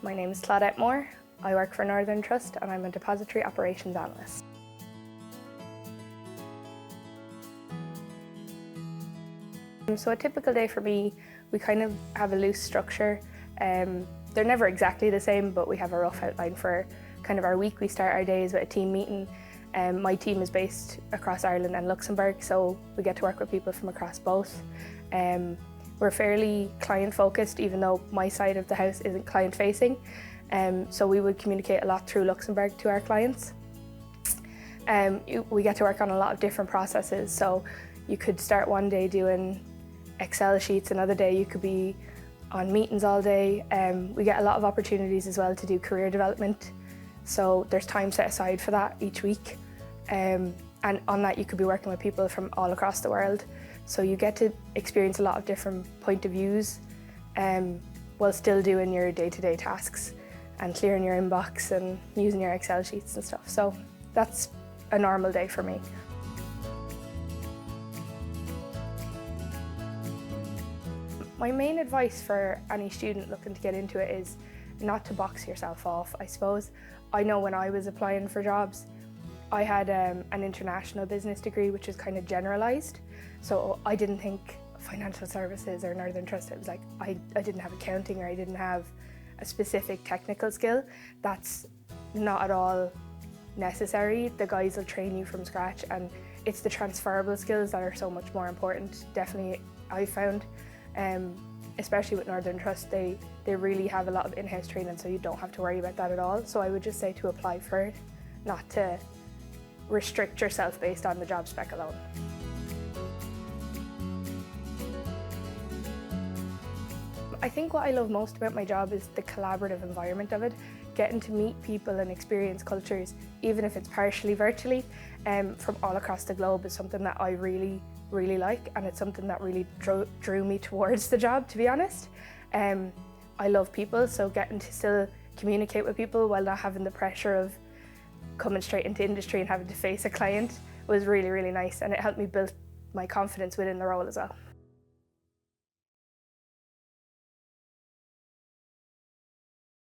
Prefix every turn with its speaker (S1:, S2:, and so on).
S1: My name is Claudette Moore. I work for Northern Trust and I'm a Depositary Operations Analyst. So a typical day for me, we kind of have a loose structure. They're never exactly the same, but we have a rough outline for kind of our week. We start our days with a team meeting. My team is based across Ireland and Luxembourg, so we get to work with people from across both. We're fairly client focused, even though my side of the house isn't client facing. So we would communicate a lot through Luxembourg to our clients. We get to work on a lot of different processes. So you could start one day doing Excel sheets, another day you could be on meetings all day. We get a lot of opportunities as well to do career development. So there's time set aside for that each week. And on that you could be working with people from all across the world. So you get to experience a lot of different point of views while still doing your day-to-day tasks and clearing your inbox and using your Excel sheets and stuff. So that's a normal day for me. My main advice for any student looking to get into it is not to box yourself off, I suppose. I know when I was applying for jobs, I had an international business degree, which is kind of generalised. So I didn't think financial services or Northern Trust. It was like I didn't have accounting or I didn't have a specific technical skill. That's not at all necessary. The guys will train you from scratch, and it's the transferable skills that are so much more important. Definitely, I found, especially with Northern Trust, they really have a lot of in-house training, so you don't have to worry about that at all. So I would just say to apply for it, not to restrict yourself based on the job spec alone. I think what I love most about my job is the collaborative environment of it. Getting to meet people and experience cultures, even if it's partially virtually, from all across the globe is something that I really like, and it's something that really drew me towards the job, to be honest. I love people, so getting to still communicate with people while not having the pressure of coming straight into industry and having to face a client was really nice, and it helped me build my confidence within the role as well.